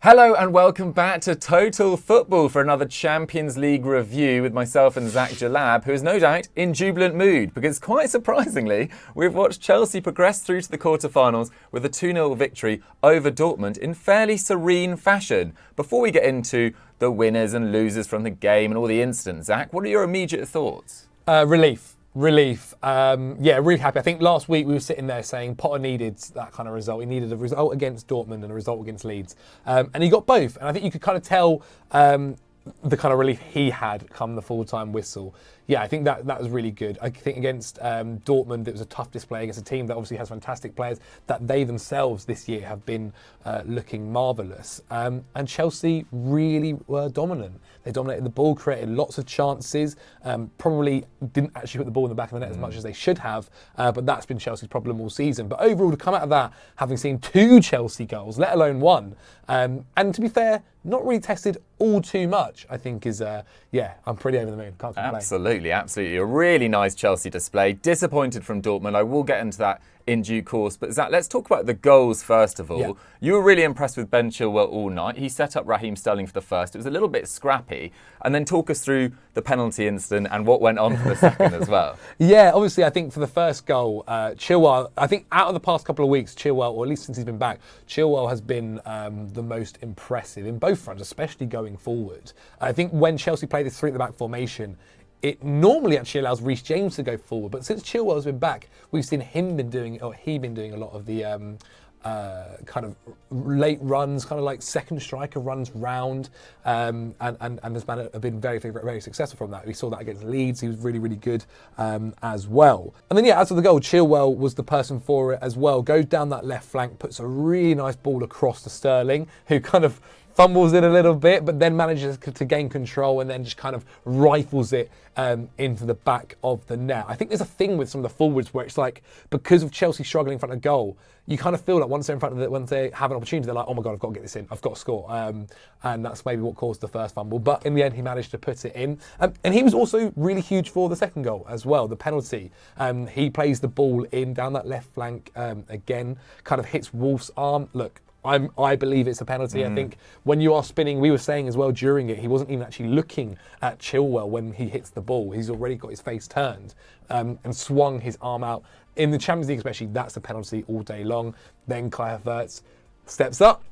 Hello and welcome back to Total Football for another Champions League review with myself and Zach Jalab, who is no doubt in jubilant mood because quite surprisingly, we've watched Chelsea progress through to the quarter-finals with a 2-0 victory over Dortmund in fairly serene fashion. Before we get into the winners and losers from the game and all the incidents, Zach, what are your immediate thoughts? Relief. Really happy. I think last week we were sitting there saying Potter needed that kind of result. He needed a result against Dortmund and a result against Leeds. And he got both. And I think you could kind of tell the kind of relief he had come the full-time whistle. Yeah, I think that was really good. I think against Dortmund, it was a tough display against a team that obviously has fantastic players, that they themselves this year have been looking marvellous. And Chelsea really were dominant. They dominated the ball, created lots of chances, probably didn't actually put the ball in the back of the net as much as they should have, but that's been Chelsea's problem all season. But overall, to come out of that, having seen 2 Chelsea goals, let alone 1, and to be fair, not really tested all too much, I think is, I'm pretty over the moon. Can't complain. Absolutely. A really nice Chelsea display. Disappointed from Dortmund. I will get into that in due course. But Zach, let's talk about the goals first of all. Yeah. You were really impressed with Ben Chilwell all night. He set up Raheem Sterling for the first. It was a little bit scrappy. And then talk us through the penalty incident and what went on for the second as well. Yeah, obviously, I think for the first goal, Chilwell, I think out of the past couple of weeks, Chilwell, or at least since he's been back, Chilwell has been the most impressive in both fronts, especially going forward. I think when Chelsea play this 3 at the back formation, it normally actually allows Reece James to go forward, but since Chilwell's been back, we've seen he been doing a lot of the kind of late runs, kind of like second striker runs round, and this man have been very, very, very successful from that. We saw that against Leeds. He was really, really good as well. And then, as for the goal, Chilwell was the person for it as well. Goes down that left flank, puts a really nice ball across to Sterling, who kind of fumbles it a little bit, but then manages to gain control and then just kind of rifles it into the back of the net. I think there's a thing with some of the forwards where it's like, because of Chelsea struggling in front of goal, you kind of feel like once they're in front of it, once they have an opportunity, they're like, oh my God, I've got to get this in. I've got to score. And that's maybe what caused the first fumble. But in the end, he managed to put it in. And he was also really huge for the second goal as well, the penalty. He plays the ball in down that left flank again, kind of hits Wolf's arm. Look, I believe it's a penalty. I think when you are spinning, we were saying as well during it, he wasn't even actually looking at Chilwell when he hits the ball. He's already got his face turned and swung his arm out. In the Champions League especially, that's a penalty all day long. Then Kai Havertz steps up,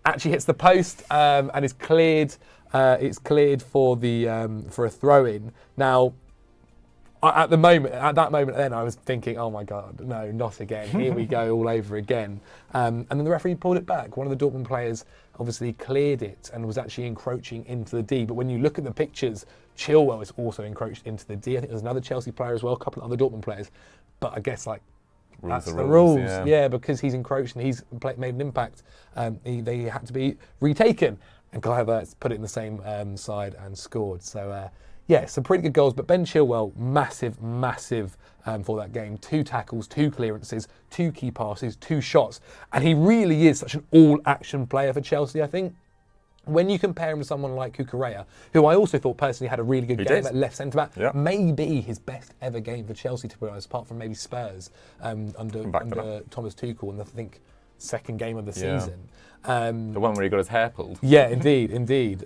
actually hits the post and is cleared. It's cleared for a throw-in. Now, at that moment, then I was thinking, oh my God, no, not again. Here we go, all over again. And then the referee pulled it back. One of the Dortmund players obviously cleared it and was actually encroaching into the D. But when you look at the pictures, Chilwell is also encroached into the D. I think there's another Chelsea player as well, a couple of other Dortmund players. But I guess that's the rules. Yeah, because he's encroached and he's made an impact. They had to be retaken. And Kai Havertz put it in the same side and scored. So, some pretty good goals, but Ben Chilwell, massive for that game. 2 tackles, 2 clearances, 2 key passes, 2 shots. And he really is such an all-action player for Chelsea, I think. When you compare him to someone like Cucurella, who I also thought personally had a really good game at left centre-back, maybe his best ever game for Chelsea, to be honest, apart from maybe Spurs under Thomas Tuchel, and I think second game of the season. The one where he got his hair pulled. Yeah, indeed.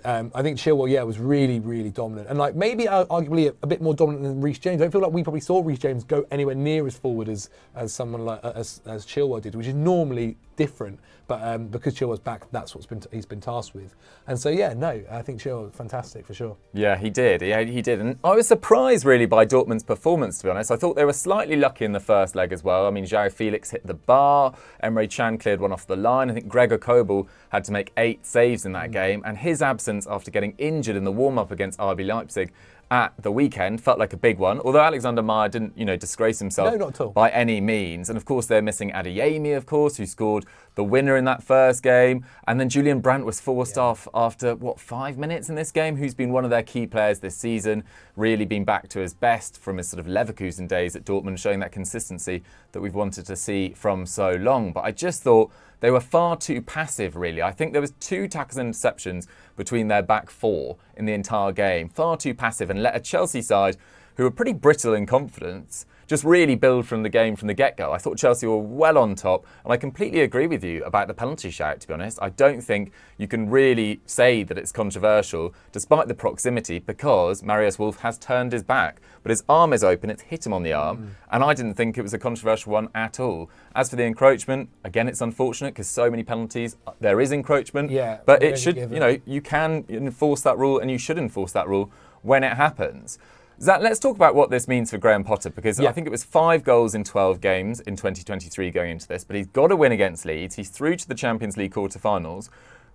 I think Chilwell, was really, really dominant. And maybe arguably a bit more dominant than Reece James. I don't feel like we probably saw Reece James go anywhere near as forward as someone like as Chilwell did, which is normally different. But because Chilwell's back, that's what he's been tasked with. And so, I think Chilwell, fantastic for sure. Yeah, he did. And I was surprised really by Dortmund's performance, to be honest. I thought they were slightly lucky in the first leg as well. I mean, João Felix hit the bar. Emre Can cleared one off the line. I think Gregor Kobel had to make 8 saves in that game. And his absence after getting injured in the warm-up against RB Leipzig at the weekend felt like a big one, although Alexander Meyer didn't, disgrace himself not at all. by any means. And of course, they're missing Adeyemi, of course, who scored the winner in that first game. And then Julian Brandt was forced off after, 5 minutes in this game, who's been one of their key players this season, really been back to his best from his sort of Leverkusen days at Dortmund, showing that consistency that we've wanted to see from so long. But I just thought they were far too passive, really. I think there was 2 tackles and interceptions between their back 4 in the entire game. Far too passive, and let a Chelsea side who are pretty brittle in confidence, just really build from the game from the get-go. I thought Chelsea were well on top, and I completely agree with you about the penalty shout, to be honest. I don't think you can really say that it's controversial, despite the proximity, because Marius Wolf has turned his back. But his arm is open, it's hit him on the arm, and I didn't think it was a controversial one at all. As for the encroachment, again, it's unfortunate because so many penalties, there is encroachment, but it should, you can enforce that rule, and you should enforce that rule when it happens. Zach, let's talk about what this means for Graham Potter, because I think it was 5 goals in 12 games in 2023 going into this, but he's got to win against Leeds. He's through to the Champions League quarterfinals.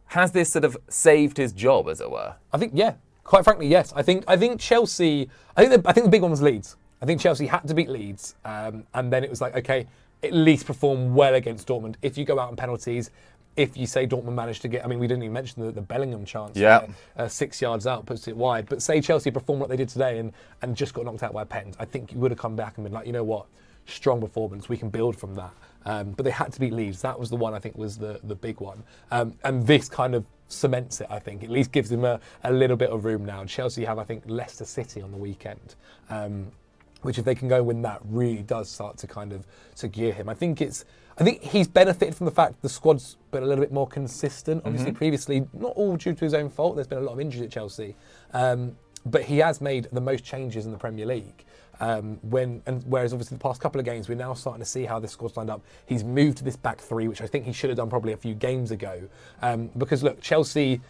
Has this sort of saved his job, as it were? I think, quite frankly, yes. I think Chelsea. I think the big one was Leeds. I think Chelsea had to beat Leeds, and then it was like, okay, at least perform well against Dortmund. If you go out on penalties, if you say Dortmund managed to get, we didn't even mention the Bellingham chance, 6 yards out, puts it wide. But say Chelsea performed what they did today and just got knocked out by a pen, I think you would have come back and been like, you know what, strong performance, we can build from that. But they had to beat Leeds. That was the one I think was the big one. And this kind of cements it, I think. At least gives them a little bit of room now. Chelsea have, I think, Leicester City on the weekend. Which if they can go and win that, really does start to kind of to gear him. I think he's benefited from the fact the squad's been a little bit more consistent. Obviously, previously, not all due to his own fault. There's been a lot of injuries at Chelsea. But he has made the most changes in the Premier League. Whereas obviously the past couple of games, we're now starting to see how this squad's lined up. He's moved to this back three, which I think he should have done probably a few games ago. Because look, Chelsea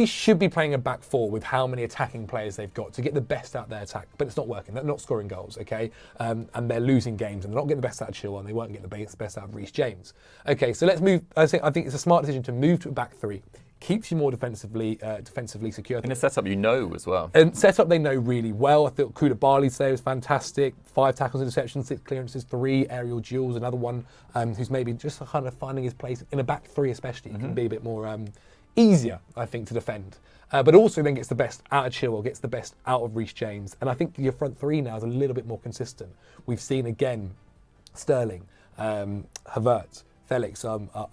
should be playing a back four with how many attacking players they've got to get the best out of their attack, but it's not working. They're not scoring goals, okay? And they're losing games, and they're not getting the best out of Chilwell, and they won't get the best out of Reece James. Okay, so let's move. I think it's a smart decision to move to a back three. Keeps you more defensively secure. In a setup as well. And setup they know really well. I thought Koulibaly today was fantastic. 5 tackles, interceptions, 6 clearances, 3 aerial duels. Another one who's maybe just kind of finding his place in a back three, especially. Can be a bit more easier, I think, to defend. But also then gets the best out of Chilwell, gets the best out of Reece James. And I think your front three now is a little bit more consistent. We've seen again Sterling, Havertz, Felix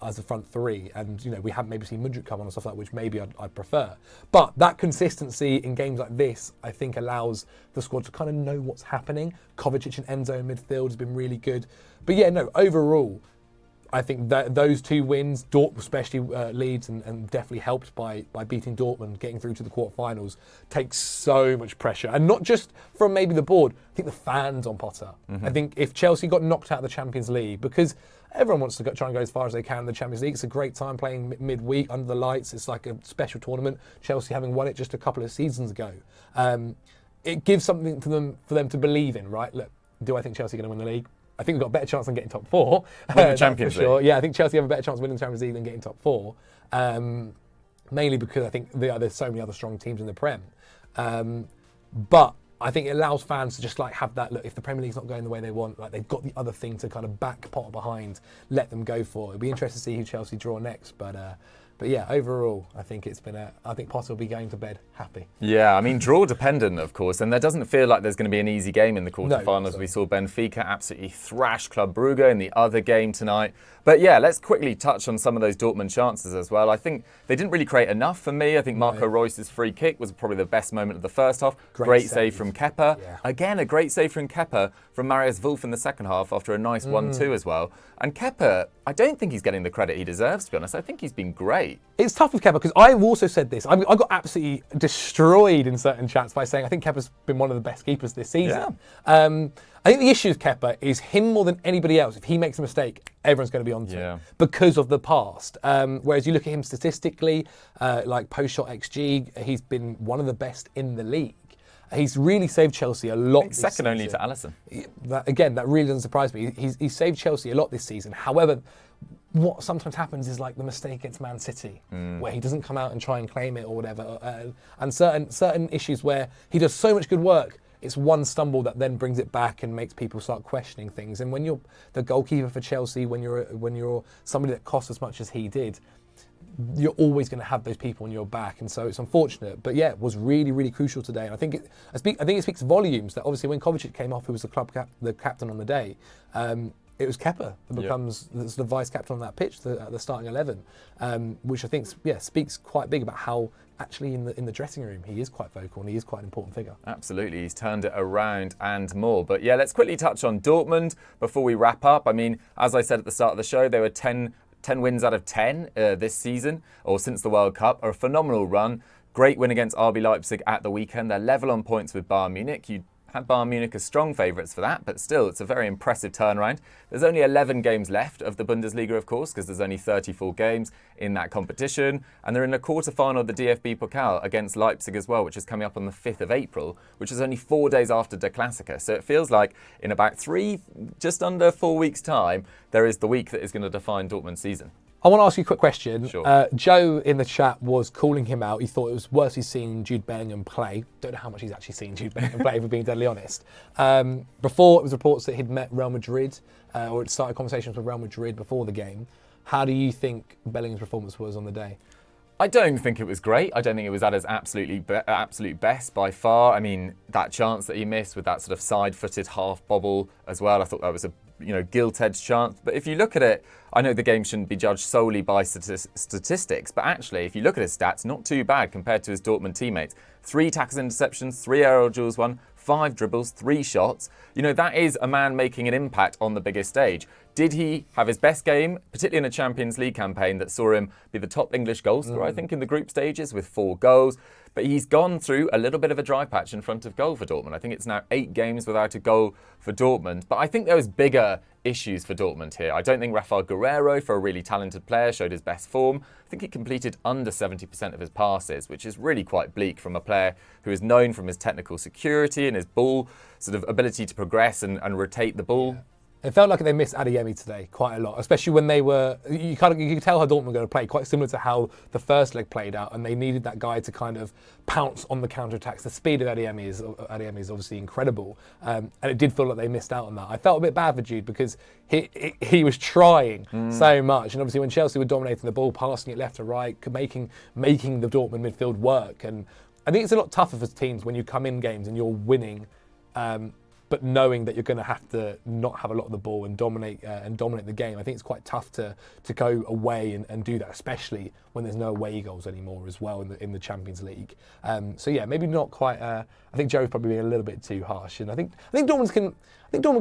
as a front three, and we haven't maybe seen Mudryk come on and stuff like that, which maybe I'd prefer. But that consistency in games like this, I think, allows the squad to kind of know what's happening. Kovacic and Enzo in midfield has been really good. But overall, I think that those 2 wins, especially Leeds, and definitely helped by beating Dortmund, getting through to the quarterfinals, takes so much pressure. And not just from maybe the board, I think the fans on Potter. I think if Chelsea got knocked out of the Champions League, because everyone wants to try and go as far as they can in the Champions League. It's a great time playing midweek under the lights. It's like a special tournament. Chelsea having won it just a couple of seasons ago. It gives something for them to believe in, right? Look, do I think Chelsea are going to win the league? I think we've got a better chance than getting top 4. Win the Champions League. Sure. Yeah, I think Chelsea have a better chance of winning the Champions League than getting top 4. Mainly because I think there's so many other strong teams in the Prem. But I think it allows fans to just have that, look, if the Premier League's not going the way they want, they've got the other thing to kind of back Potter behind, let them go for. It'll be interesting to see who Chelsea draw next. But yeah, overall, I think I think Potter will be going to bed happy. Yeah, draw dependent, of course, and there doesn't feel like there's going to be an easy game in the quarterfinals. No, we saw Benfica absolutely thrash Club Brugge in the other game tonight. But yeah, let's quickly touch on some of those Dortmund chances as well. I think they didn't really create enough for me. I think Marco Reus's free kick was probably the best moment of the first half. Great save from Kepa. Yeah. Again, a great save from Kepa from Marius Wolf in the second half after a nice 1-2 as well. And Kepa, I don't think he's getting the credit he deserves, to be honest. I think he's been great. It's tough with Kepa because I've also said this. I got absolutely destroyed in certain chats by saying I think Kepa's been one of the best keepers this season. Yeah. I think the issue with Kepa is him more than anybody else. If he makes a mistake, everyone's going to be onto him because of the past. Whereas you look at him statistically, like post-shot XG, he's been one of the best in the league. He's really saved Chelsea a lot this season. Second only to Alisson. That really doesn't surprise me. He's saved Chelsea a lot this season. However, what sometimes happens is like the mistake against Man City, where he doesn't come out and try and claim it or whatever. And certain issues where he does so much good work, it's one stumble that then brings it back and makes people start questioning things. And when you're the goalkeeper for Chelsea, when you're somebody that costs as much as he did, you're always going to have those people on your back, and so it's unfortunate. But yeah, it was really, really crucial today, and I think it speaks volumes that obviously when Kovacic came off, who was the captain on the day, it was Kepa that becomes the vice captain on that pitch, the starting 11, which I think speaks quite big about how actually in the dressing room he is quite vocal and he is quite an important figure. Absolutely, he's turned it around and more. But yeah, let's quickly touch on Dortmund before we wrap up. I mean, as I said at the start of the show, they were 10 wins out of 10 this season, or since the World Cup, a phenomenal run. Great win against RB Leipzig at the weekend. They're level on points with Bayern Munich. You had Bayern Munich as strong favourites for that, but still, it's a very impressive turnaround. There's only 11 games left of the Bundesliga, of course, because there's only 34 games in that competition. And they're in the quarter-final of the DFB Pokal against Leipzig as well, which is coming up on the 5th of April, which is only 4 days after Der Klassiker. So it feels like in about just under 4 weeks' time, there is the week that is going to define Dortmund's season. I want to ask you a quick question. Sure. Joe in the chat was calling him out. He thought it was worse he's seen Jude Bellingham play. Don't know how much he's actually seen Jude Bellingham play, if we're being deadly honest. Before, it was reports that he'd met Real Madrid, or had started conversations with Real Madrid before the game. How do you think Bellingham's performance was on the day? I don't think it was great. I don't think it was at his absolute best by far. I mean, that chance that he missed with that sort of side-footed half bobble as well, I thought that was a gilt-edged chance. But if you look at it, I know the game shouldn't be judged solely by statistics, but actually, if you look at his stats, not too bad compared to his Dortmund teammates. 3 tackles interceptions, 3 aerial duels won, 5 dribbles, 3 shots. That is a man making an impact on the biggest stage. Did he have his best game, particularly in a Champions League campaign that saw him be the top English goal scorer, I think, in the group stages with 4 goals? But he's gone through a little bit of a dry patch in front of goal for Dortmund. I think it's now 8 games without a goal for Dortmund. But I think there was bigger issues for Dortmund here. I don't think Rafael Guerreiro, for a really talented player, showed his best form. I think he completed under 70% of his passes, which is really quite bleak from a player who is known from his technical security and his ball sort of ability to progress and rotate the ball. Yeah. It felt like they missed Adeyemi today quite a lot, especially when they were. You could tell how Dortmund were going to play, quite similar to how the first leg played out, and they needed that guy to kind of pounce on the counter-attacks. The speed of Adeyemi is obviously incredible, and it did feel like they missed out on that. I felt a bit bad for Jude because he was trying so much, and obviously when Chelsea were dominating the ball, passing it left to right, making the Dortmund midfield work, and I think it's a lot tougher for teams when you come in games and you're winning. But knowing that you're going to have to not have a lot of the ball and dominate the game, I think it's quite tough to go away and do that, especially when there's no away goals anymore as well in the Champions League. So yeah, maybe not quite. I think Joe's probably being a little bit too harsh, and I think Dortmund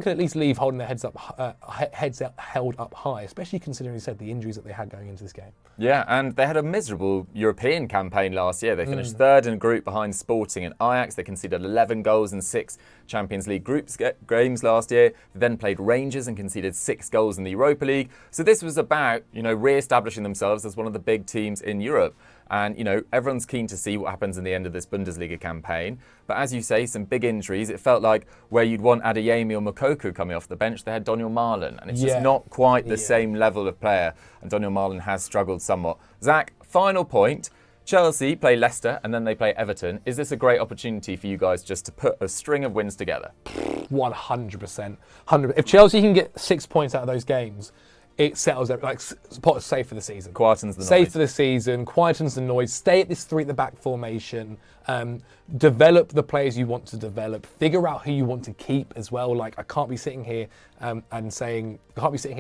can at least leave holding their heads held up high, especially considering, you said, the injuries that they had going into this game. Yeah, and they had a miserable European campaign last year. They finished third in a group behind Sporting and Ajax. They conceded 11 goals in 6 Champions League group games last year. They then played Rangers and conceded 6 goals in the Europa League. So this was about, re-establishing themselves as one of the big teams in Europe. And, everyone's keen to see what happens in the end of this Bundesliga campaign. But as you say, some big injuries. It felt like where you'd want Adeyemi or Moukoko coming off the bench, they had Daniel Marlin. And it's just not quite the same level of player. And Daniel Marlin has struggled somewhat. Zach, final point. Chelsea play Leicester and then they play Everton. Is this a great opportunity for you guys just to put a string of wins together? 100%. If Chelsea can get 6 points out of those games, it settles it, safe for the season. Quietens the noise. Safe for the season, quietens the noise, stay at this 3 at the back formation, develop the players you want to develop, figure out who you want to keep as well. I can't be sitting here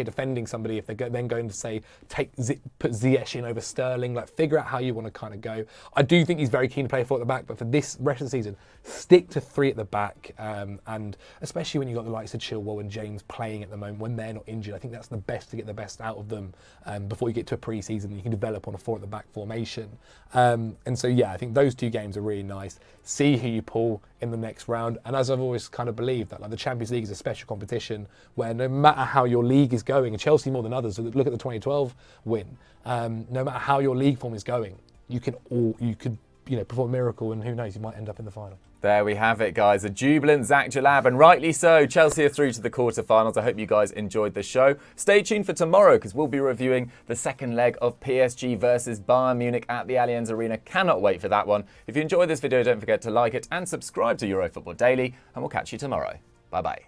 defending somebody if they're then going to say, put Ziyech in over Sterling. Figure out how you want to kind of go. I do think he's very keen to play 4 at the back, but for this rest of the season, stick to 3 at the back. And especially when you've got the likes of Chilwell and James playing at the moment, when they're not injured, I think that's the best to get the best out of them before you get to a pre-season. You can develop on a 4 at the back formation. And so, yeah, I think those 2 games are really nice. See who you pull in the next round. And as I've always kind of believed, that the Champions League is a special competition where no matter how your league is going, and Chelsea more than others, look at the 2012 win, no matter how your league form is going, you could perform a miracle, and who knows, you might end up in the final. There we have it, guys. A jubilant Zach Jalab, and rightly so. Chelsea are through to the quarterfinals. I hope you guys enjoyed the show. Stay tuned for tomorrow because we'll be reviewing the second leg of PSG versus Bayern Munich at the Allianz Arena. Cannot wait for that one. If you enjoyed this video, don't forget to like it and subscribe to Eurofootball Daily, and we'll catch you tomorrow. Bye-bye.